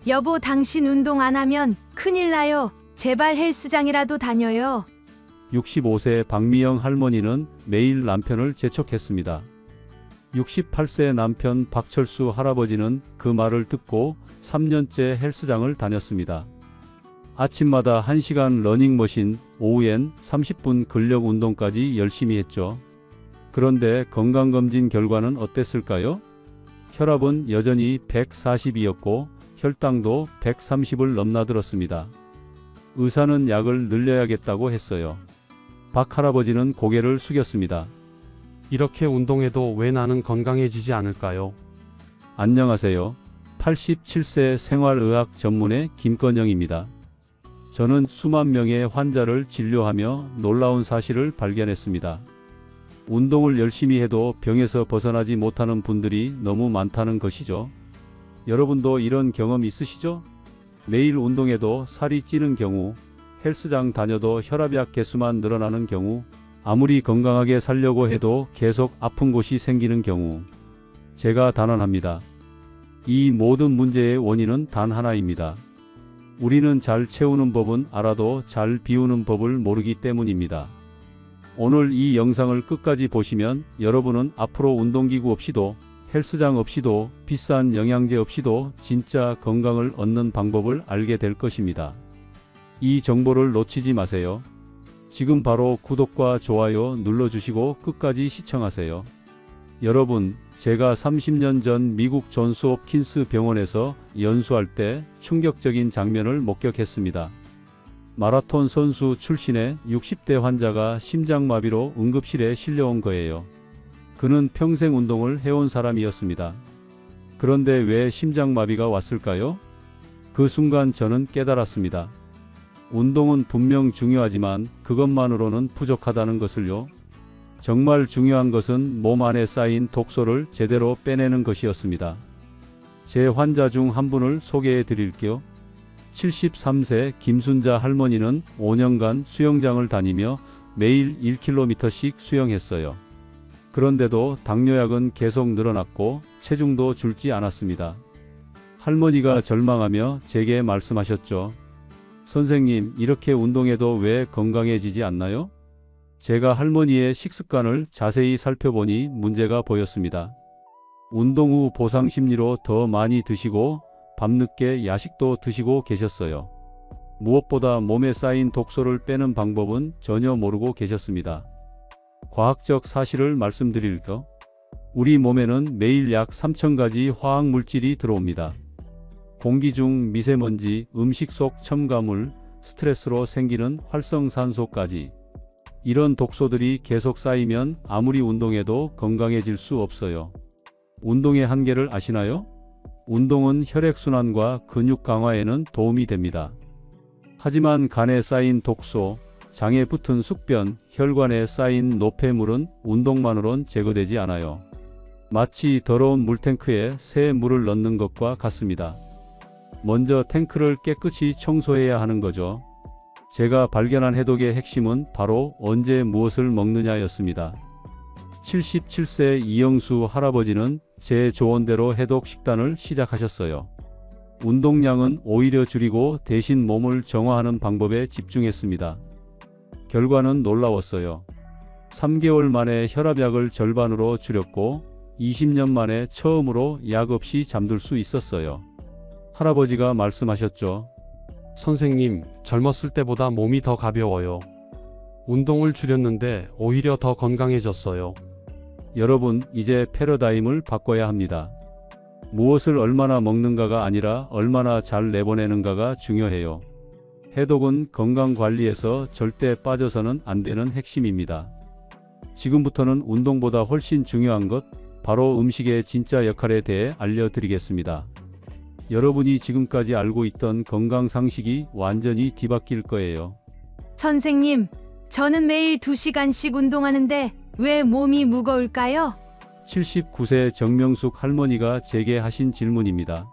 여보, 당신 운동 안 하면 큰일 나요. 제발 헬스장이라도 다녀요. 65세 박미영 할머니는 매일 남편을 재촉했습니다. 68세 남편 박철수 할아버지는 그 말을 듣고 3년째 헬스장을 다녔습니다. 아침마다 1시간 러닝머신, 오후엔 30분 근력 운동까지 열심히 했죠. 그런데 건강검진 결과는 어땠을까요? 혈압은 여전히 140이었고 혈당도 130을 넘나들었습니다. 의사는 약을 늘려야겠다고 했어요. 박 할아버지는 고개를 숙였습니다. 이렇게 운동해도 왜 나는 건강해지지 않을까요? 안녕하세요. 87세 생활의학 전문의 김건영입니다. 저는 수만 명의 환자를 진료하며 놀라운 사실을 발견했습니다. 운동을 열심히 해도 병에서 벗어나지 못하는 분들이 너무 많다는 것이죠. 여러분도 이런 경험 있으시죠? 매일 운동해도 살이 찌는 경우, 헬스장 다녀도 혈압약 개수만 늘어나는 경우, 아무리 건강하게 살려고 해도 계속 아픈 곳이 생기는 경우, 제가 단언합니다. 이 모든 문제의 원인은 단 하나입니다. 우리는 잘 채우는 법은 알아도 잘 비우는 법을 모르기 때문입니다. 오늘 이 영상을 끝까지 보시면 여러분은 앞으로 운동기구 없이도, 헬스장 없이도, 비싼 영양제 없이도 진짜 건강을 얻는 방법을 알게 될 것입니다. 이 정보를 놓치지 마세요. 지금 바로 구독과 좋아요 눌러주시고 끝까지 시청하세요. 여러분, 제가 30년 전 미국 존스 홉킨스 병원에서 연수할 때 충격적인 장면을 목격했습니다. 마라톤 선수 출신의 60대 환자가 심장마비로 응급실에 실려온 거예요. 그는 평생 운동을 해온 사람이었습니다. 그런데 왜 심장마비가 왔을까요? 그 순간 저는 깨달았습니다. 운동은 분명 중요하지만 그것만으로는 부족하다는 것을요. 정말 중요한 것은 몸 안에 쌓인 독소를 제대로 빼내는 것이었습니다. 제 환자 중 한 분을 소개해 드릴게요. 73세 김순자 할머니는 5년간 수영장을 다니며 매일 1km씩 수영했어요. 그런데도 당뇨약은 계속 늘어났고 체중도 줄지 않았습니다. 할머니가 절망하며 제게 말씀하셨죠. 선생님, 이렇게 운동해도 왜 건강해지지 않나요? 제가 할머니의 식습관을 자세히 살펴보니 문제가 보였습니다. 운동 후 보상 심리로 더 많이 드시고 밤늦게 야식도 드시고 계셨어요. 무엇보다 몸에 쌓인 독소를 빼는 방법은 전혀 모르고 계셨습니다. 과학적 사실을 말씀드릴까요? 우리 몸에는 매일 약 3,000가지 화학물질이 들어옵니다. 공기 중 미세먼지, 음식 속 첨가물, 스트레스로 생기는 활성산소까지. 이런 독소들이 계속 쌓이면 아무리 운동해도 건강해질 수 없어요. 운동의 한계를 아시나요? 운동은 혈액순환과 근육 강화에는 도움이 됩니다. 하지만 간에 쌓인 독소, 장에 붙은 숙변, 혈관에 쌓인 노폐물은 운동만으론 제거되지 않아요. 마치 더러운 물탱크에 새 물을 넣는 것과 같습니다. 먼저 탱크를 깨끗이 청소해야 하는 거죠. 제가 발견한 해독의 핵심은 바로 언제 무엇을 먹느냐였습니다. 77세 이영수 할아버지는 제 조언대로 해독 식단을 시작하셨어요. 운동량은 오히려 줄이고 대신 몸을 정화하는 방법에 집중했습니다. 결과는 놀라웠어요. 3개월 만에 혈압약을 절반으로 줄였고 20년 만에 처음으로 약 없이 잠들 수 있었어요. 할아버지가 말씀하셨죠. 선생님, 젊었을 때보다 몸이 더 가벼워요. 운동을 줄였는데 오히려 더 건강해졌어요. 여러분, 이제 패러다임을 바꿔야 합니다. 무엇을 얼마나 먹는가가 아니라 얼마나 잘 내보내는가가 중요해요. 해독은 건강관리에서 절대 빠져서는 안 되는 핵심입니다. 지금부터는 운동보다 훨씬 중요한 것, 바로 음식의 진짜 역할에 대해 알려드리겠습니다. 여러분이 지금까지 알고 있던 건강 상식이 완전히 뒤바뀔 거예요. 선생님, 저는 매일 2시간씩 운동하는데 왜 몸이 무거울까요? 79세 정명숙 할머니가 제게 하신 질문입니다.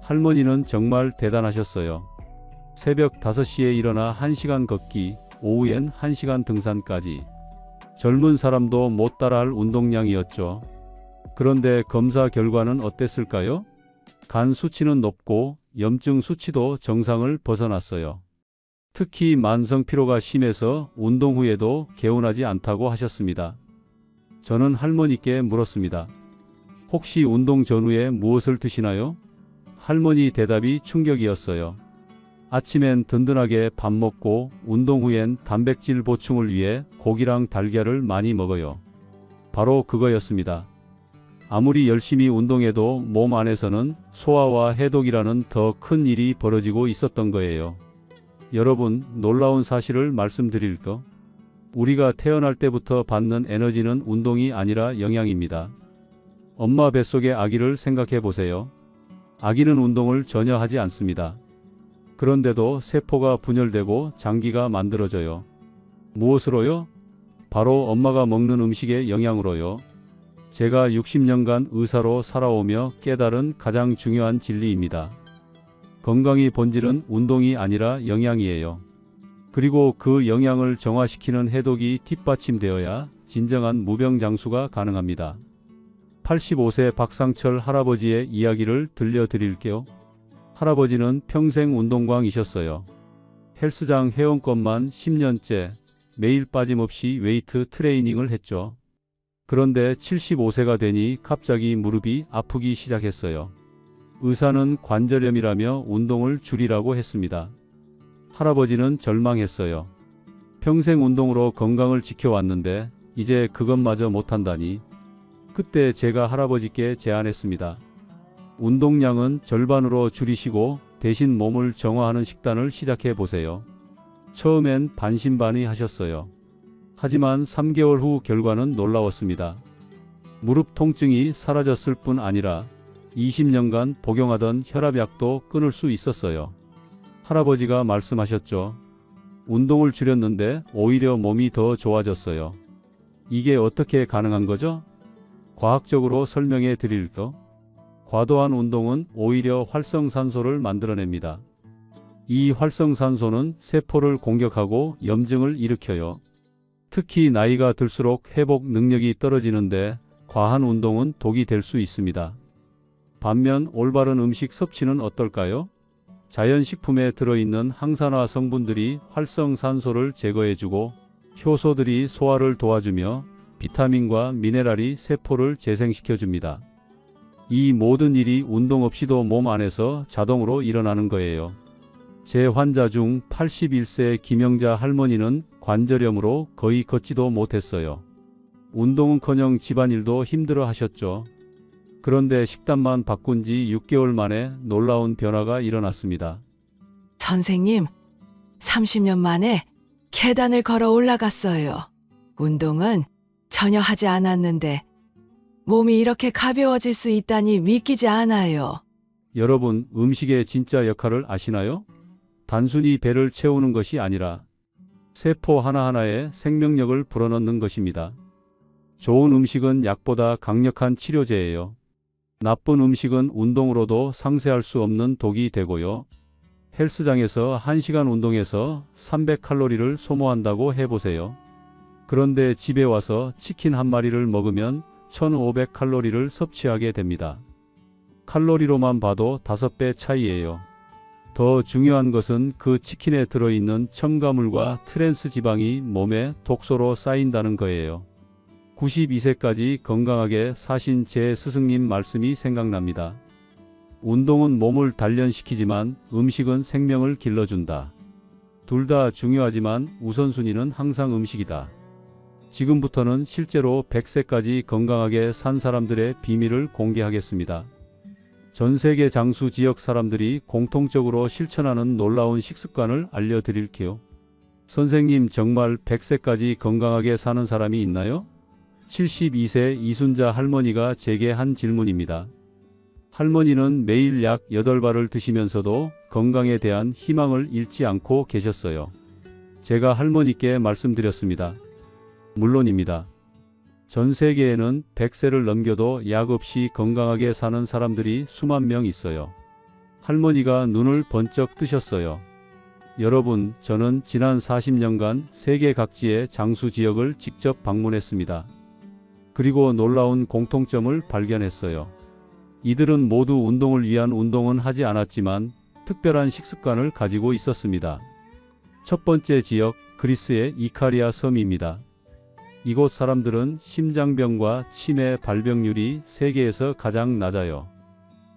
할머니는 정말 대단하셨어요. 새벽 5시에 일어나 1시간 걷기, 오후엔 1시간 등산까지. 젊은 사람도 못 따라할 운동량이었죠. 그런데 검사 결과는 어땠을까요? 간 수치는 높고 염증 수치도 정상을 벗어났어요. 특히 만성 피로가 심해서 운동 후에도 개운하지 않다고 하셨습니다. 저는 할머니께 물었습니다. 혹시 운동 전후에 무엇을 드시나요? 할머니 대답이 충격이었어요. 아침엔 든든하게 밥 먹고 운동 후엔 단백질 보충을 위해 고기랑 달걀을 많이 먹어요. 바로 그거였습니다. 아무리 열심히 운동해도 몸 안에서는 소화와 해독이라는 더 큰 일이 벌어지고 있었던 거예요. 여러분, 놀라운 사실을 말씀드릴까? 우리가 태어날 때부터 받는 에너지는 운동이 아니라 영양입니다. 엄마 뱃속의 아기를 생각해 보세요. 아기는 운동을 전혀 하지 않습니다. 그런데도 세포가 분열되고 장기가 만들어져요. 무엇으로요? 바로 엄마가 먹는 음식의 영향으로요. 제가 60년간 의사로 살아오며 깨달은 가장 중요한 진리입니다. 건강의 본질은 운동이 아니라 영양이에요. 그리고 그 영양을 정화시키는 해독이 뒷받침되어야 진정한 무병장수가 가능합니다. 85세 박상철 할아버지의 이야기를 들려드릴게요. 할아버지는 평생 운동광이셨어요. 헬스장 회원권만 10년째 매일 빠짐없이 웨이트 트레이닝을 했죠. 그런데 75세가 되니 갑자기 무릎이 아프기 시작했어요. 의사는 관절염이라며 운동을 줄이라고 했습니다. 할아버지는 절망했어요. 평생 운동으로 건강을 지켜왔는데 이제 그것마저 못한다니. 그때 제가 할아버지께 제안했습니다. 운동량은 절반으로 줄이시고 대신 몸을 정화하는 식단을 시작해 보세요. 처음엔 반신반의하셨어요. 하지만 3개월 후 결과는 놀라웠습니다. 무릎 통증이 사라졌을 뿐 아니라 20년간 복용하던 혈압약도 끊을 수 있었어요. 할아버지가 말씀하셨죠. 운동을 줄였는데 오히려 몸이 더 좋아졌어요. 이게 어떻게 가능한 거죠? 과학적으로 설명해 드릴까? 과도한 운동은 오히려 활성산소를 만들어냅니다. 이 활성산소는 세포를 공격하고 염증을 일으켜요. 특히 나이가 들수록 회복 능력이 떨어지는데 과한 운동은 독이 될 수 있습니다. 반면 올바른 음식 섭취는 어떨까요? 자연식품에 들어있는 항산화 성분들이 활성산소를 제거해주고 효소들이 소화를 도와주며 비타민과 미네랄이 세포를 재생시켜줍니다. 이 모든 일이 운동 없이도 몸 안에서 자동으로 일어나는 거예요. 제 환자 중 81세 김영자 할머니는 관절염으로 거의 걷지도 못했어요. 운동은커녕 집안일도 힘들어 하셨죠. 그런데 식단만 바꾼 지 6개월 만에 놀라운 변화가 일어났습니다. 선생님, 30년 만에 계단을 걸어 올라갔어요. 운동은 전혀 하지 않았는데 몸이 이렇게 가벼워질 수 있다니 믿기지 않아요. 여러분, 음식의 진짜 역할을 아시나요? 단순히 배를 채우는 것이 아니라 세포 하나하나에 생명력을 불어넣는 것입니다. 좋은 음식은 약보다 강력한 치료제예요. 나쁜 음식은 운동으로도 상쇄할 수 없는 독이 되고요. 헬스장에서 1시간 운동해서 300칼로리를 소모한다고 해보세요. 그런데 집에 와서 치킨 한 마리를 먹으면 1500칼로리를 섭취하게 됩니다. 칼로리로만 봐도 5배 차이예요. 더 중요한 것은 그 치킨에 들어있는 첨가물과 트랜스 지방이 몸에 독소로 쌓인다는 거예요. 92세까지 건강하게 사신 제 스승님 말씀이 생각납니다. 운동은 몸을 단련시키지만 음식은 생명을 길러준다. 둘 다 중요하지만 우선순위는 항상 음식이다. 지금부터는 실제로 100세까지 건강하게 산 사람들의 비밀을 공개하겠습니다. 전 세계 장수 지역 사람들이 공통적으로 실천하는 놀라운 식습관을 알려드릴게요. 선생님, 정말 100세까지 건강하게 사는 사람이 있나요? 72세 이순자 할머니가 제게 한 질문입니다. 할머니는 매일 약 8발을 드시면서도 건강에 대한 희망을 잃지 않고 계셨어요. 제가 할머니께 말씀드렸습니다. 물론입니다. 전 세계에는 100세를 넘겨도 약 없이 건강하게 사는 사람들이 수만 명 있어요. 할머니가 눈을 번쩍 뜨셨어요. 여러분, 저는 지난 40년간 세계 각지의 장수 지역을 직접 방문했습니다. 그리고 놀라운 공통점을 발견했어요. 이들은 모두 운동을 위한 운동은 하지 않았지만 특별한 식습관을 가지고 있었습니다. 첫 번째 지역, 그리스의 이카리아 섬입니다. 이곳 사람들은 심장병과 치매 발병률이 세계에서 가장 낮아요.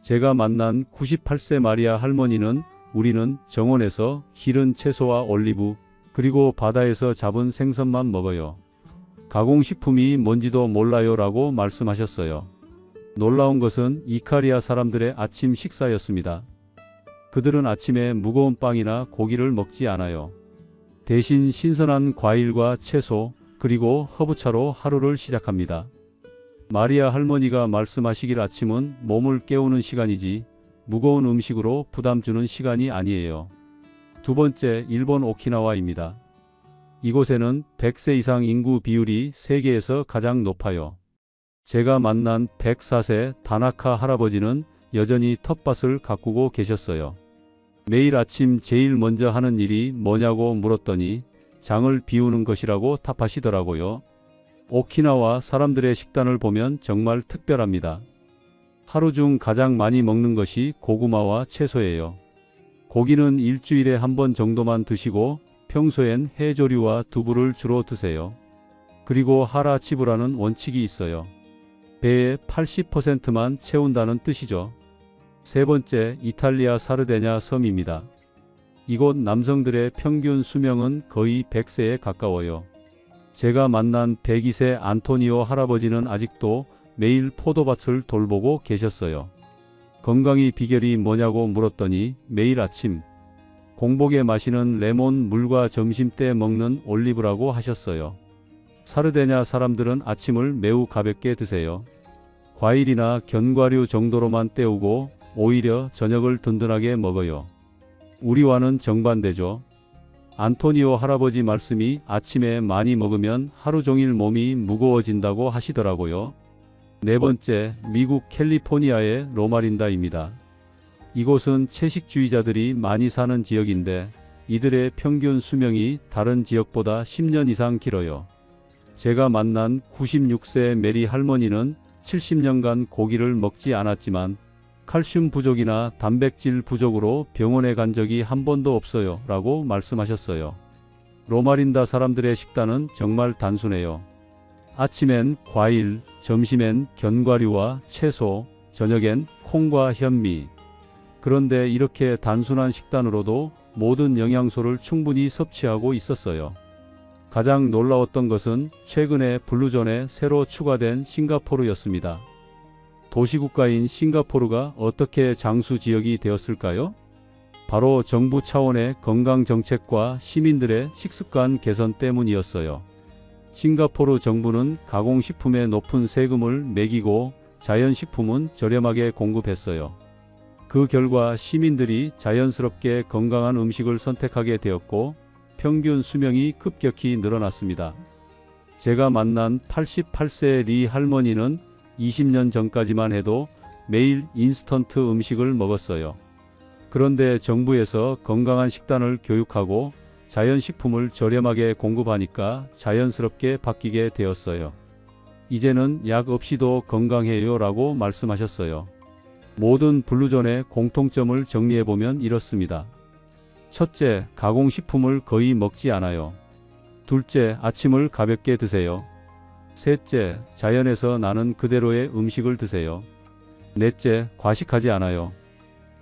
제가 만난 98세 마리아 할머니는 우리는 정원에서 기른 채소와 올리브, 그리고 바다에서 잡은 생선만 먹어요. 가공식품이 뭔지도 몰라요 라고 말씀하셨어요. 놀라운 것은 이카리아 사람들의 아침 식사였습니다. 그들은 아침에 무거운 빵이나 고기를 먹지 않아요. 대신 신선한 과일과 채소, 그리고 허브차로 하루를 시작합니다. 마리아 할머니가 말씀하시길 아침은 몸을 깨우는 시간이지 무거운 음식으로 부담 주는 시간이 아니에요. 두 번째, 일본 오키나와입니다. 이곳에는 100세 이상 인구 비율이 세계에서 가장 높아요. 제가 만난 104세 다나카 할아버지는 여전히 텃밭을 가꾸고 계셨어요. 매일 아침 제일 먼저 하는 일이 뭐냐고 물었더니 장을 비우는 것이라고 답하시더라고요. 오키나와 사람들의 식단을 보면 정말 특별합니다. 하루 중 가장 많이 먹는 것이 고구마와 채소예요. 고기는 일주일에 한 번 정도만 드시고 평소엔 해조류와 두부를 주로 드세요. 그리고 하라치부라는 원칙이 있어요. 배의 80%만 채운다는 뜻이죠. 세 번째, 이탈리아 사르데냐 섬입니다. 이곳 남성들의 평균 수명은 거의 100세에 가까워요. 제가 만난 102세 안토니오 할아버지는 아직도 매일 포도밭을 돌보고 계셨어요. 건강이 비결이 뭐냐고 물었더니 매일 아침 공복에 마시는 레몬 물과 점심때 먹는 올리브라고 하셨어요. 사르데냐 사람들은 아침을 매우 가볍게 드세요. 과일이나 견과류 정도로만 때우고 오히려 저녁을 든든하게 먹어요. 우리와는 정반대죠. 안토니오 할아버지 말씀이 아침에 많이 먹으면 하루 종일 몸이 무거워진다고 하시더라고요. 네 번째, 미국 캘리포니아의 로마린다입니다. 이곳은 채식주의자들이 많이 사는 지역인데 이들의 평균 수명이 다른 지역보다 10년 이상 길어요. 제가 만난 96세 메리 할머니는 70년간 고기를 먹지 않았지만 칼슘 부족이나 단백질 부족으로 병원에 간 적이 한 번도 없어요 라고 말씀하셨어요. 로마린다 사람들의 식단은 정말 단순해요. 아침엔 과일, 점심엔 견과류와 채소, 저녁엔 콩과 현미. 그런데 이렇게 단순한 식단으로도 모든 영양소를 충분히 섭취하고 있었어요. 가장 놀라웠던 것은 최근에 블루존에 새로 추가된 싱가포르였습니다. 도시국가인 싱가포르가 어떻게 장수 지역이 되었을까요? 바로 정부 차원의 건강정책과 시민들의 식습관 개선 때문이었어요. 싱가포르 정부는 가공식품에 높은 세금을 매기고 자연식품은 저렴하게 공급했어요. 그 결과 시민들이 자연스럽게 건강한 음식을 선택하게 되었고 평균 수명이 급격히 늘어났습니다. 제가 만난 88세 리 할머니는 20년 전까지만 해도 매일 인스턴트 음식을 먹었어요. 그런데 정부에서 건강한 식단을 교육하고 자연식품을 저렴하게 공급하니까 자연스럽게 바뀌게 되었어요. 이제는 약 없이도 건강해요 라고 말씀하셨어요. 모든 블루존의 공통점을 정리해보면 이렇습니다. 첫째, 가공식품을 거의 먹지 않아요. 둘째, 아침을 가볍게 드세요. 셋째, 자연에서 나는 그대로의 음식을 드세요. 넷째, 과식하지 않아요.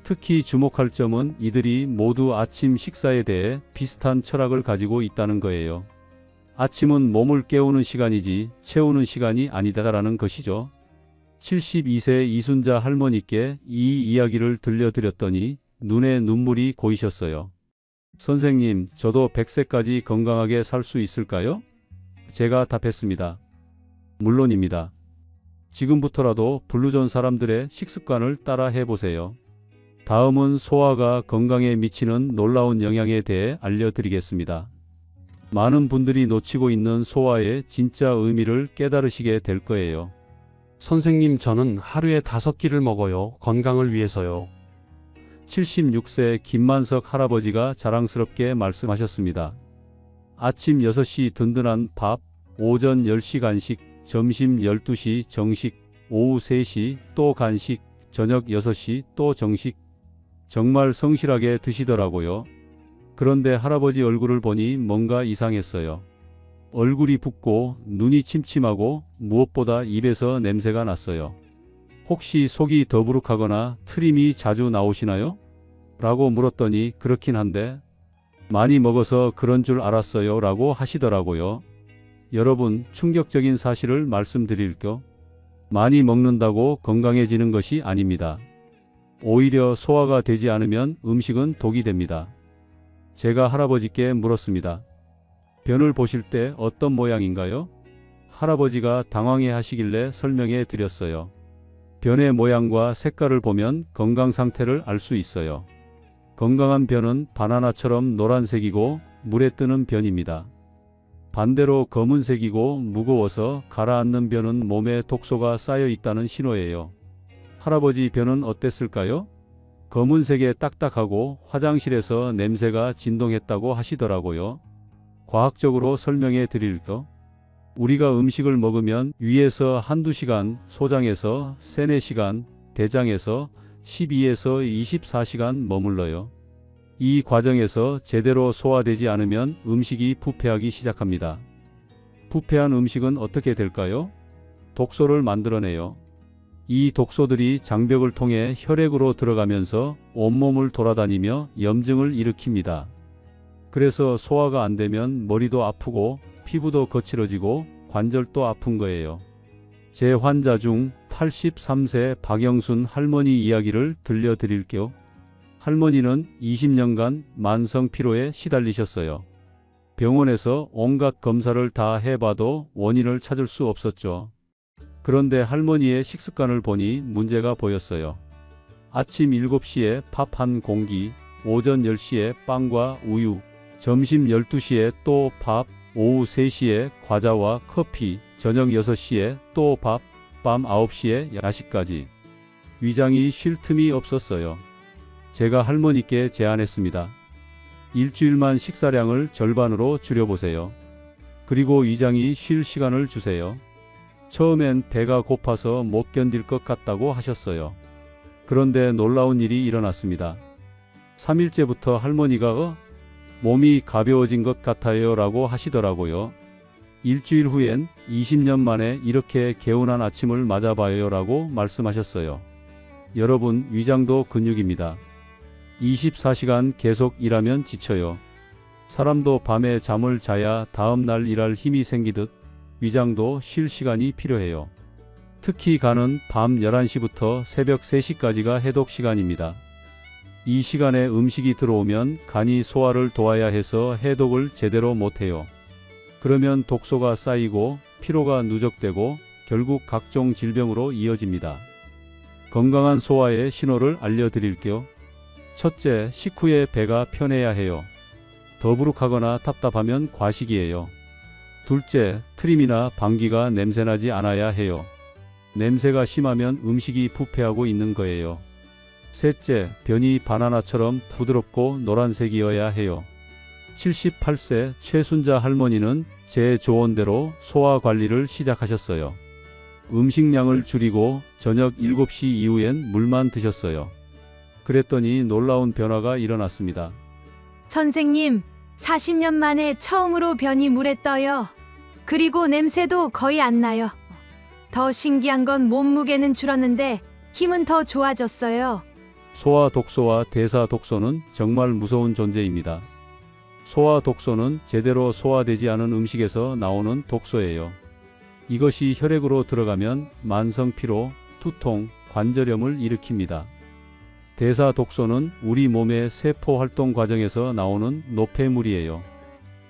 특히 주목할 점은 이들이 모두 아침 식사에 대해 비슷한 철학을 가지고 있다는 거예요. 아침은 몸을 깨우는 시간이지 채우는 시간이 아니다라는 것이죠. 72세 이순자 할머니께 이 이야기를 들려드렸더니 눈에 눈물이 고이셨어요. 선생님, 저도 100세까지 건강하게 살 수 있을까요? 제가 답했습니다. 물론입니다. 지금부터라도 블루존 사람들의 식습관을 따라 해보세요. 다음은 소화가 건강에 미치는 놀라운 영향에 대해 알려드리겠습니다. 많은 분들이 놓치고 있는 소화의 진짜 의미를 깨달으시게 될 거예요. 선생님, 저는 하루에 5끼를 먹어요. 건강을 위해서요. 76세 김만석 할아버지가 자랑스럽게 말씀하셨습니다. 아침 6시 든든한 밥, 오전 10시 간식, 점심 12시 정식, 오후 3시 또 간식, 저녁 6시 또 정식. 정말 성실하게 드시더라고요. 그런데 할아버지 얼굴을 보니 뭔가 이상했어요. 얼굴이 붓고 눈이 침침하고 무엇보다 입에서 냄새가 났어요. 혹시 속이 더부룩하거나 트림이 자주 나오시나요? 라고 물었더니 그렇긴 한데 많이 먹어서 그런 줄 알았어요 라고 하시더라고요. 여러분, 충격적인 사실을 말씀드릴게요. 많이 먹는다고 건강해지는 것이 아닙니다. 오히려 소화가 되지 않으면 음식은 독이 됩니다. 제가 할아버지께 물었습니다. 변을 보실 때 어떤 모양인가요? 할아버지가 당황해 하시길래 설명해 드렸어요. 변의 모양과 색깔을 보면 건강 상태를 알 수 있어요. 건강한 변은 바나나처럼 노란색이고 물에 뜨는 변입니다. 반대로 검은색이고 무거워서 가라앉는 변은 몸에 독소가 쌓여 있다는 신호예요. 할아버지 변은 어땠을까요? 검은색에 딱딱하고 화장실에서 냄새가 진동했다고 하시더라고요. 과학적으로 설명해 드릴게요. 우리가 음식을 먹으면 위에서 한두 시간, 소장에서 3, 4시간, 대장에서 12에서 24시간 머물러요. 이 과정에서 제대로 소화되지 않으면 음식이 부패하기 시작합니다. 부패한 음식은 어떻게 될까요? 독소를 만들어내요. 이 독소들이 장벽을 통해 혈액으로 들어가면서 온몸을 돌아다니며 염증을 일으킵니다. 그래서 소화가 안 되면 머리도 아프고 피부도 거칠어지고 관절도 아픈 거예요. 제 환자 중 83세 박영순 할머니 이야기를 들려드릴게요. 할머니는 20년간 만성 피로에 시달리셨어요. 병원에서 온갖 검사를 다 해봐도 원인을 찾을 수 없었죠. 그런데 할머니의 식습관을 보니 문제가 보였어요. 아침 7시에 밥 한 공기, 오전 10시에 빵과 우유, 점심 12시에 또 밥, 오후 3시에 과자와 커피, 저녁 6시에 또 밥, 밤 9시에 야식까지. 위장이 쉴 틈이 없었어요. 제가 할머니께 제안했습니다. 일주일만 식사량을 절반으로 줄여보세요. 그리고 위장이 쉴 시간을 주세요. 처음엔 배가 고파서 못 견딜 것 같다고 하셨어요. 그런데 놀라운 일이 일어났습니다. 3일째부터 할머니가 몸이 가벼워진 것 같아요 라고 하시더라고요. 일주일 후엔 20년 만에 이렇게 개운한 아침을 맞아봐요 라고 말씀하셨어요. 여러분, 위장도 근육입니다. 24시간 계속 일하면 지쳐요. 사람도 밤에 잠을 자야 다음날 일할 힘이 생기듯 위장도 쉴 시간이 필요해요. 특히 간은 밤 11시부터 새벽 3시까지가 해독 시간입니다. 이 시간에 음식이 들어오면 간이 소화를 도와야 해서 해독을 제대로 못해요. 그러면 독소가 쌓이고 피로가 누적되고 결국 각종 질병으로 이어집니다. 건강한 소화의 신호를 알려드릴게요. 첫째, 식후에 배가 편해야 해요. 더부룩하거나 답답하면 과식이에요. 둘째, 트림이나 방귀가 냄새나지 않아야 해요. 냄새가 심하면 음식이 부패하고 있는 거예요. 셋째, 변이 바나나처럼 부드럽고 노란색이어야 해요. 78세 최순자 할머니는 제 조언대로 소화 관리를 시작하셨어요. 음식량을 줄이고 저녁 7시 이후엔 물만 드셨어요. 그랬더니 놀라운 변화가 일어났습니다. 선생님, 40년 만에 처음으로 변이 물에 떠요. 그리고 냄새도 거의 안 나요. 더 신기한 건 몸무게는 줄었는데 힘은 더 좋아졌어요. 소화 독소와 대사 독소는 정말 무서운 존재입니다. 소화 독소는 제대로 소화되지 않은 음식에서 나오는 독소예요. 이것이 혈액으로 들어가면 만성 피로, 두통, 관절염을 일으킵니다. 대사 독소는 우리 몸의 세포 활동 과정에서 나오는 노폐물이에요.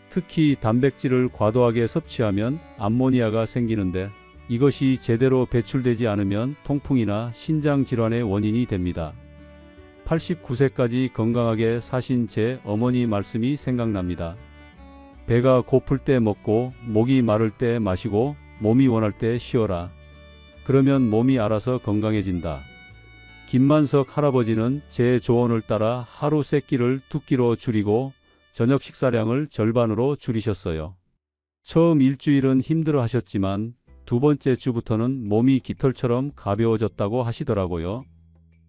특히 단백질을 과도하게 섭취하면 암모니아가 생기는데 이것이 제대로 배출되지 않으면 통풍이나 신장 질환의 원인이 됩니다. 89세까지 건강하게 사신 제 어머니 말씀이 생각납니다. 배가 고플 때 먹고 목이 마를 때 마시고 몸이 원할 때 쉬어라. 그러면 몸이 알아서 건강해진다. 김만석 할아버지는 제 조언을 따라 하루 3끼를 2끼로 줄이고 저녁 식사량을 절반으로 줄이셨어요. 처음 일주일은 힘들어 하셨지만 두 번째 주부터는 몸이 깃털처럼 가벼워졌다고 하시더라고요.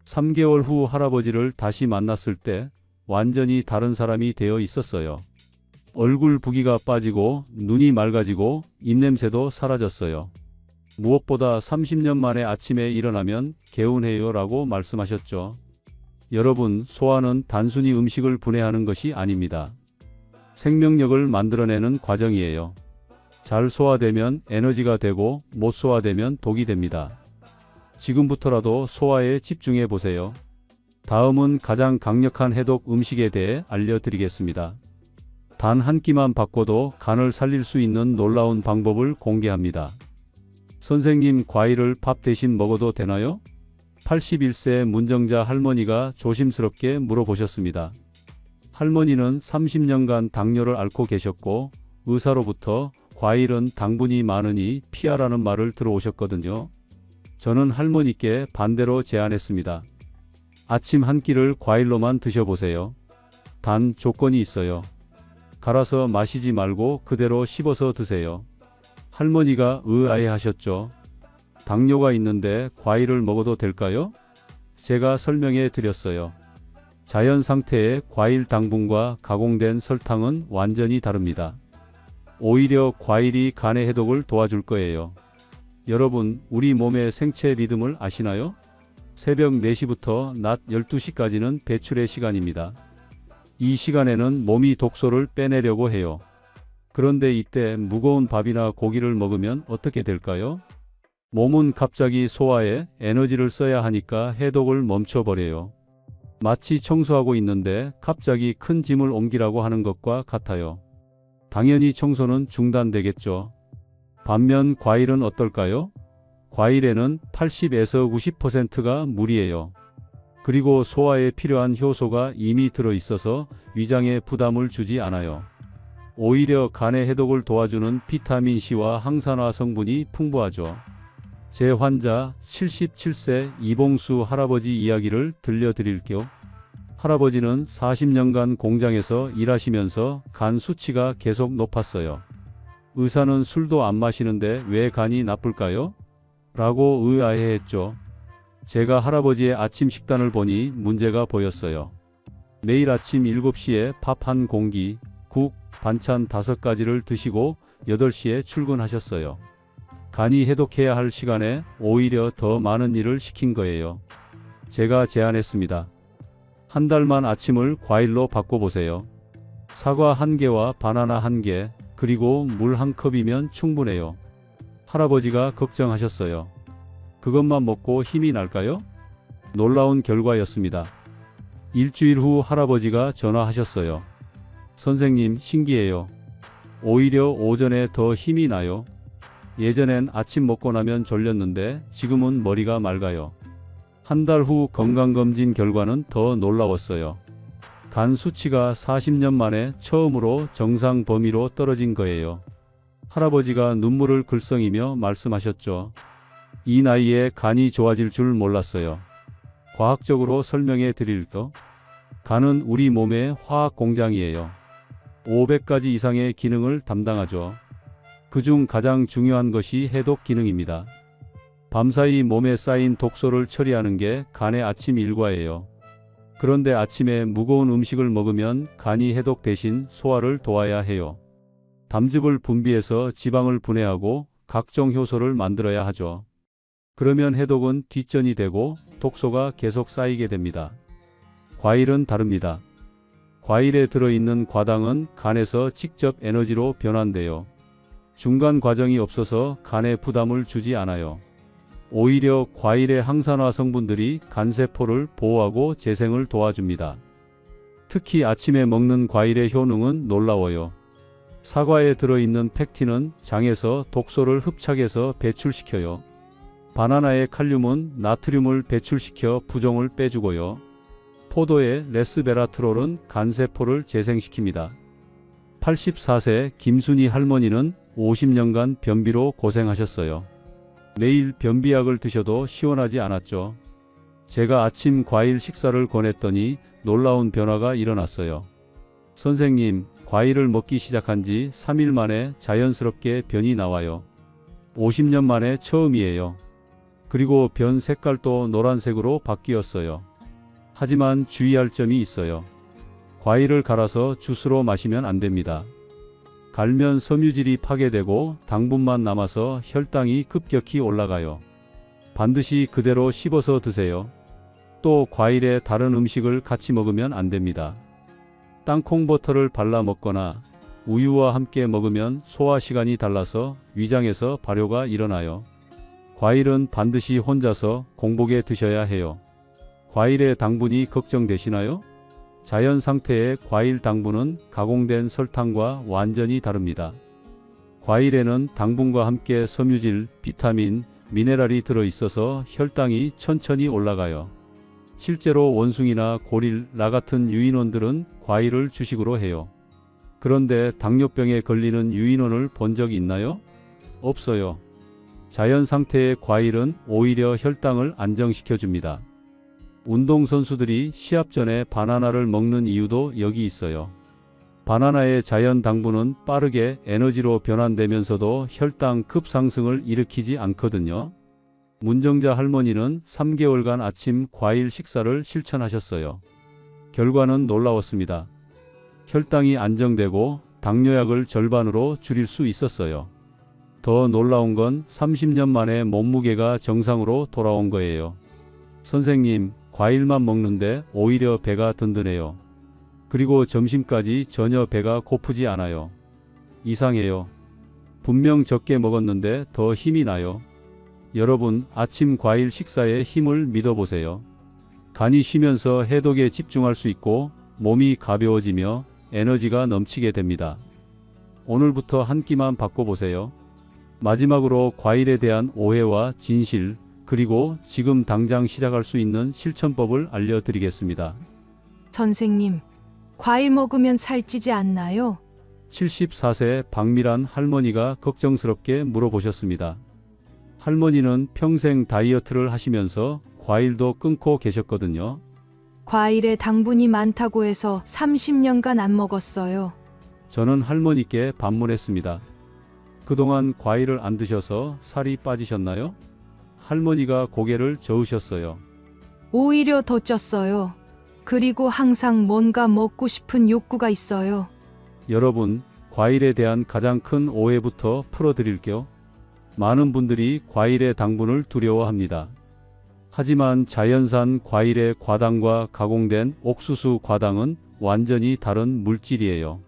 3개월 후 할아버지를 다시 만났을 때 완전히 다른 사람이 되어 있었어요. 얼굴 부기가 빠지고 눈이 맑아지고 입냄새도 사라졌어요. 무엇보다 30년 만에 아침에 일어나면 개운해요 라고 말씀하셨죠. 여러분, 소화는 단순히 음식을 분해하는 것이 아닙니다. 생명력을 만들어내는 과정이에요. 잘 소화되면 에너지가 되고 못 소화되면 독이 됩니다. 지금부터라도 소화에 집중해 보세요. 다음은 가장 강력한 해독 음식에 대해 알려드리겠습니다. 단 한 끼만 바꿔도 간을 살릴 수 있는 놀라운 방법을 공개합니다. 선생님, 과일을 밥 대신 먹어도 되나요? 81세 문정자 할머니가 조심스럽게 물어보셨습니다. 할머니는 30년간 당뇨를 앓고 계셨고 의사로부터 과일은 당분이 많으니 피하라는 말을 들어오셨거든요. 저는 할머니께 반대로 제안했습니다. 아침 한 끼를 과일로만 드셔보세요. 단 조건이 있어요. 갈아서 마시지 말고 그대로 씹어서 드세요. 할머니가 의아해하셨죠. 당뇨가 있는데 과일을 먹어도 될까요? 제가 설명해 드렸어요. 자연 상태의 과일 당분과 가공된 설탕은 완전히 다릅니다. 오히려 과일이 간의 해독을 도와줄 거예요. 여러분, 우리 몸의 생체 리듬을 아시나요? 새벽 4시부터 낮 12시까지는 배출의 시간입니다. 이 시간에는 몸이 독소를 빼내려고 해요. 그런데 이때 무거운 밥이나 고기를 먹으면 어떻게 될까요? 몸은 갑자기 소화에 에너지를 써야 하니까 해독을 멈춰버려요. 마치 청소하고 있는데 갑자기 큰 짐을 옮기라고 하는 것과 같아요. 당연히 청소는 중단되겠죠. 반면 과일은 어떨까요? 과일에는 80에서 90%가 물이에요. 그리고 소화에 필요한 효소가 이미 들어있어서 위장에 부담을 주지 않아요. 오히려 간의 해독을 도와주는 비타민C와 항산화 성분이 풍부하죠. 제 환자 77세 이봉수 할아버지 이야기를 들려드릴게요. 할아버지는 40년간 공장에서 일하시면서 간 수치가 계속 높았어요. 의사는 술도 안 마시는데 왜 간이 나쁠까요? 라고 의아해했죠. 제가 할아버지의 아침 식단을 보니 문제가 보였어요. 매일 아침 7시에 밥 한 공기, 국, 반찬 5가지를 드시고 8시에 출근하셨어요. 간이 해독해야 할 시간에 오히려 더 많은 일을 시킨 거예요. 제가 제안했습니다. 한 달만 아침을 과일로 바꿔보세요. 사과 1개와 바나나 1개, 그리고 물 1컵이면 충분해요. 할아버지가 걱정하셨어요. 그것만 먹고 힘이 날까요? 놀라운 결과였습니다. 일주일 후 할아버지가 전화하셨어요. 선생님, 신기해요. 오히려 오전에 더 힘이 나요. 예전엔 아침 먹고 나면 졸렸는데 지금은 머리가 맑아요. 한 달 후 건강검진 결과는 더 놀라웠어요. 간 수치가 40년 만에 처음으로 정상 범위로 떨어진 거예요. 할아버지가 눈물을 글썽이며 말씀하셨죠. 이 나이에 간이 좋아질 줄 몰랐어요. 과학적으로 설명해 드릴까? 간은 우리 몸의 화학 공장이에요. 500가지 이상의 기능을 담당하죠. 그중 가장 중요한 것이 해독 기능입니다. 밤사이 몸에 쌓인 독소를 처리하는 게 간의 아침 일과예요. 그런데 아침에 무거운 음식을 먹으면 간이 해독 대신 소화를 도와야 해요. 담즙을 분비해서 지방을 분해하고 각종 효소를 만들어야 하죠. 그러면 해독은 뒷전이 되고 독소가 계속 쌓이게 됩니다. 과일은 다릅니다. 과일에 들어있는 과당은 간에서 직접 에너지로 변환돼요. 중간 과정이 없어서 간에 부담을 주지 않아요. 오히려 과일의 항산화 성분들이 간세포를 보호하고 재생을 도와줍니다. 특히 아침에 먹는 과일의 효능은 놀라워요. 사과에 들어있는 펙틴은 장에서 독소를 흡착해서 배출시켜요. 바나나의 칼륨은 나트륨을 배출시켜 부종을 빼주고요. 포도의 레스베라트롤은 간세포를 재생시킵니다. 84세 김순희 할머니는 50년간 변비로 고생하셨어요. 매일 변비약을 드셔도 시원하지 않았죠. 제가 아침 과일 식사를 권했더니 놀라운 변화가 일어났어요. 선생님, 과일을 먹기 시작한 지 3일 만에 자연스럽게 변이 나와요. 50년 만에 처음이에요. 그리고 변 색깔도 노란색으로 바뀌었어요. 하지만 주의할 점이 있어요. 과일을 갈아서 주스로 마시면 안 됩니다. 갈면 섬유질이 파괴되고 당분만 남아서 혈당이 급격히 올라가요. 반드시 그대로 씹어서 드세요. 또 과일에 다른 음식을 같이 먹으면 안 됩니다. 땅콩 버터를 발라 먹거나 우유와 함께 먹으면 소화 시간이 달라서 위장에서 발효가 일어나요. 과일은 반드시 혼자서 공복에 드셔야 해요. 과일의 당분이 걱정되시나요? 자연 상태의 과일 당분은 가공된 설탕과 완전히 다릅니다. 과일에는 당분과 함께 섬유질, 비타민, 미네랄이 들어있어서 혈당이 천천히 올라가요. 실제로 원숭이나 고릴, 라 같은 유인원들은 과일을 주식으로 해요. 그런데 당뇨병에 걸리는 유인원을 본 적 있나요? 없어요. 자연 상태의 과일은 오히려 혈당을 안정시켜줍니다. 운동선수들이 시합 전에 바나나를 먹는 이유도 여기 있어요. 바나나의 자연 당분은 빠르게 에너지로 변환되면서도 혈당 급상승을 일으키지 않거든요. 문정자 할머니는 3개월간 아침 과일 식사를 실천하셨어요. 결과는 놀라웠습니다. 혈당이 안정되고 당뇨약을 절반으로 줄일 수 있었어요. 더 놀라운 건 30년 만에 몸무게가 정상으로 돌아온 거예요. 선생님, 과일만 먹는데 오히려 배가 든든해요. 그리고 점심까지 전혀 배가 고프지 않아요. 이상해요. 분명 적게 먹었는데 더 힘이 나요. 여러분, 아침 과일 식사에 힘을 믿어보세요. 간이 쉬면서 해독에 집중할 수 있고 몸이 가벼워지며 에너지가 넘치게 됩니다. 오늘부터 한 끼만 바꿔보세요. 마지막으로 과일에 대한 오해와 진실, 그리고 지금 당장 시작할 수 있는 실천법을 알려드리겠습니다. 선생님, 과일 먹으면 살찌지 않나요? 74세 박미란 할머니가 걱정스럽게 물어보셨습니다. 할머니는 평생 다이어트를 하시면서 과일도 끊고 계셨거든요. 과일에 당분이 많다고 해서 30년간 안 먹었어요. 저는 할머니께 반문했습니다. 그동안 과일을 안 드셔서 살이 빠지셨나요? 할머니가 고개를 저으셨어요. 오히려 더 쪘어요. 그리고 항상 뭔가 먹고 싶은 욕구가 있어요. 여러분, 과일에 대한 가장 큰 오해부터 풀어드릴게요. 많은 분들이 과일의 당분을 두려워합니다. 하지만 자연산 과일의 과당과 가공된 옥수수 과당은 완전히 다른 물질이에요.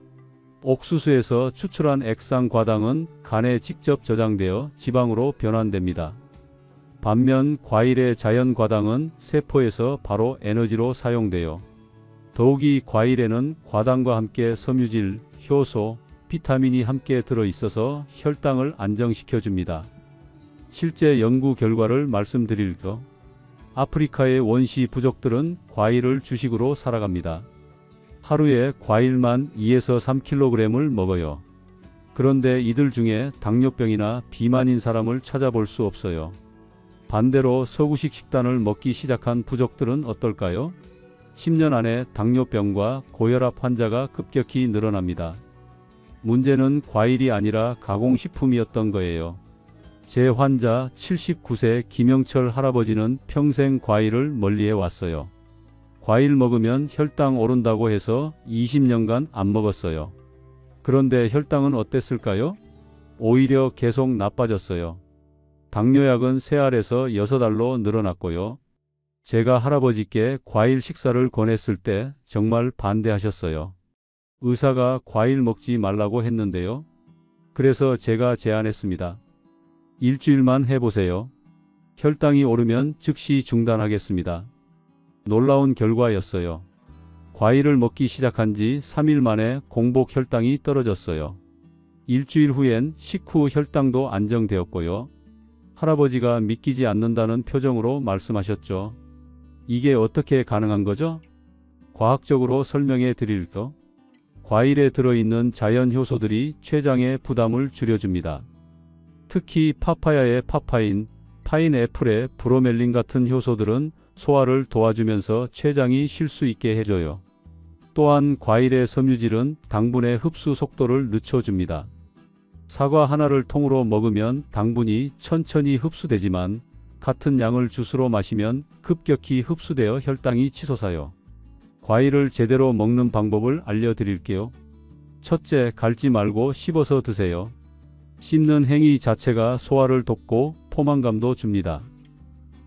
옥수수에서 추출한 액상 과당은 간에 직접 저장되어 지방으로 변환됩니다. 반면 과일의 자연 과당은 세포에서 바로 에너지로 사용돼요. 더욱이 과일에는 과당과 함께 섬유질, 효소, 비타민이 함께 들어있어서 혈당을 안정시켜줍니다. 실제 연구 결과를 말씀드릴게요. 아프리카의 원시 부족들은 과일을 주식으로 살아갑니다. 하루에 과일만 2에서 3kg을 먹어요. 그런데 이들 중에 당뇨병이나 비만인 사람을 찾아볼 수 없어요. 반대로 서구식 식단을 먹기 시작한 부족들은 어떨까요? 10년 안에 당뇨병과 고혈압 환자가 급격히 늘어납니다. 문제는 과일이 아니라 가공식품이었던 거예요. 제 환자 79세 김영철 할아버지는 평생 과일을 멀리해 왔어요. 과일 먹으면 혈당 오른다고 해서 20년간 안 먹었어요. 그런데 혈당은 어땠을까요? 오히려 계속 나빠졌어요. 당뇨약은 3알에서 6알로 늘어났고요. 제가 할아버지께 과일 식사를 권했을 때 정말 반대하셨어요. 의사가 과일 먹지 말라고 했는데요. 그래서 제가 제안했습니다. 일주일만 해보세요. 혈당이 오르면 즉시 중단하겠습니다. 놀라운 결과였어요. 과일을 먹기 시작한 지 3일 만에 공복 혈당이 떨어졌어요. 일주일 후엔 식후 혈당도 안정되었고요. 할아버지가 믿기지 않는다는 표정으로 말씀하셨죠. 이게 어떻게 가능한 거죠? 과학적으로 설명해 드릴게요. 과일에 들어있는 자연 효소들이 췌장의 부담을 줄여줍니다. 특히 파파야의 파파인, 파인애플의 브로멜린 같은 효소들은 소화를 도와주면서 췌장이 쉴 수 있게 해줘요. 또한 과일의 섬유질은 당분의 흡수 속도를 늦춰줍니다. 사과 하나를 통으로 먹으면 당분이 천천히 흡수되지만 같은 양을 주스로 마시면 급격히 흡수되어 혈당이 치솟아요. 과일을 제대로 먹는 방법을 알려드릴게요. 첫째, 갈지 말고 씹어서 드세요. 씹는 행위 자체가 소화를 돕고 포만감도 줍니다.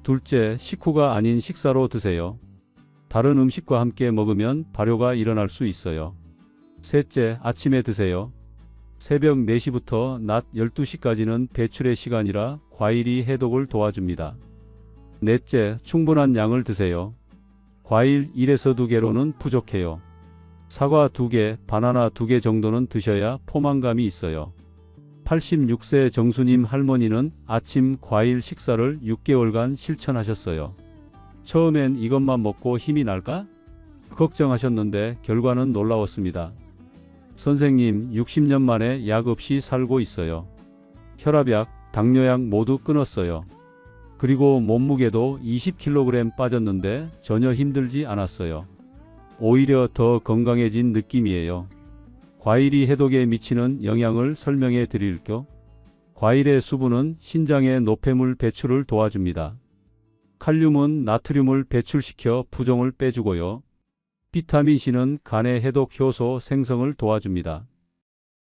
둘째, 식후가 아닌 식사로 드세요. 다른 음식과 함께 먹으면 발효가 일어날 수 있어요. 셋째, 아침에 드세요. 새벽 4시부터 낮 12시까지는 배출의 시간이라 과일이 해독을 도와줍니다. 넷째, 충분한 양을 드세요. 과일 1에서 2개로는 부족해요. 사과 2개, 바나나 2개 정도는 드셔야 포만감이 있어요. 86세 정수님 할머니는 아침 과일 식사를 6개월간 실천하셨어요. 처음엔 이것만 먹고 힘이 날까? 걱정하셨는데 결과는 놀라웠습니다. 선생님, 60년 만에 약 없이 살고 있어요. 혈압약, 당뇨약 모두 끊었어요. 그리고 몸무게도 20kg 빠졌는데 전혀 힘들지 않았어요. 오히려 더 건강해진 느낌이에요. 과일이 해독에 미치는 영향을 설명해 드릴게요. 과일의 수분은 신장의 노폐물 배출을 도와줍니다. 칼륨은 나트륨을 배출시켜 부종을 빼주고요. 비타민C는 간의 해독 효소 생성을 도와줍니다.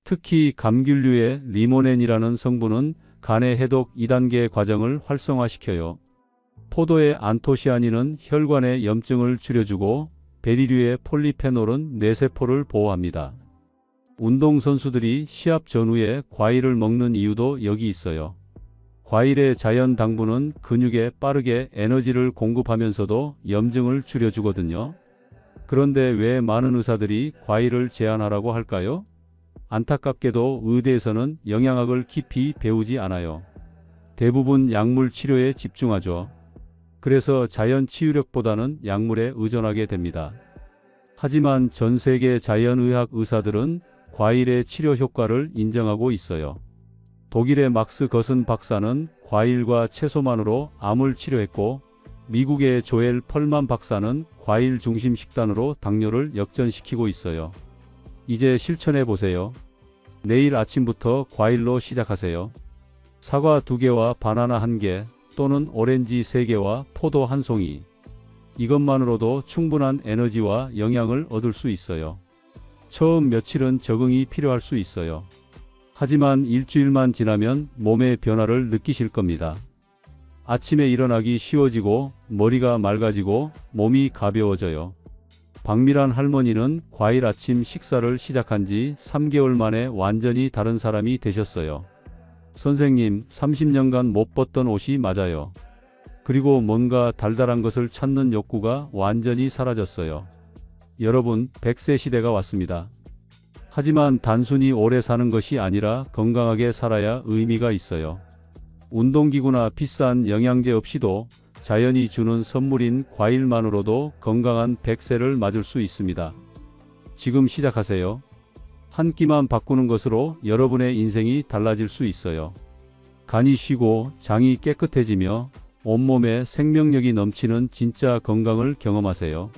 특히 감귤류의 리모넨이라는 성분은 간의 해독 2단계 과정을 활성화시켜요. 포도의 안토시아닌은 혈관의 염증을 줄여주고 베리류의 폴리페놀은 뇌세포를 보호합니다. 운동선수들이 시합 전후에 과일을 먹는 이유도 여기 있어요. 과일의 자연 당분은 근육에 빠르게 에너지를 공급하면서도 염증을 줄여주거든요. 그런데 왜 많은 의사들이 과일을 제한하라고 할까요? 안타깝게도 의대에서는 영양학을 깊이 배우지 않아요. 대부분 약물 치료에 집중하죠. 그래서 자연 치유력보다는 약물에 의존하게 됩니다. 하지만 전 세계 자연의학 의사들은 과일의 치료 효과를 인정하고 있어요. 독일의 막스 거슨 박사는 과일과 채소만으로 암을 치료했고, 미국의 조엘 펄만 박사는 과일 중심 식단으로 당뇨를 역전시키고 있어요. 이제 실천해 보세요. 내일 아침부터 과일로 시작하세요. 사과 2개와 바나나 1개, 또는 오렌지 3개와 포도 1송이. 이것만으로도 충분한 에너지와 영양을 얻을 수 있어요. 처음 며칠은 적응이 필요할 수 있어요. 하지만 일주일만 지나면 몸의 변화를 느끼실 겁니다. 아침에 일어나기 쉬워지고 머리가 맑아지고 몸이 가벼워져요. 박미란 할머니는 과일 아침 식사를 시작한 지 3개월 만에 완전히 다른 사람이 되셨어요. 선생님, 30년간 못 벗던 옷이 맞아요. 그리고 뭔가 달달한 것을 찾는 욕구가 완전히 사라졌어요. 여러분, 100세 시대가 왔습니다. 하지만 단순히 오래 사는 것이 아니라 건강하게 살아야 의미가 있어요. 운동기구나 비싼 영양제 없이도 자연이 주는 선물인 과일만으로도 건강한 100세를 맞을 수 있습니다. 지금 시작하세요. 한 끼만 바꾸는 것으로 여러분의 인생이 달라질 수 있어요. 간이 쉬고 장이 깨끗해지며 온몸에 생명력이 넘치는 진짜 건강을 경험하세요.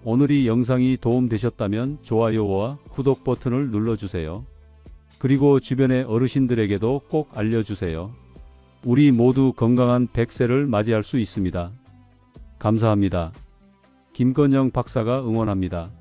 오늘 이 영상이 도움되셨다면 좋아요와 구독 버튼을 눌러주세요. 그리고 주변의 어르신들에게도 꼭 알려주세요. 우리 모두 건강한 100세를 맞이할 수 있습니다. 감사합니다. 김건영 박사가 응원합니다.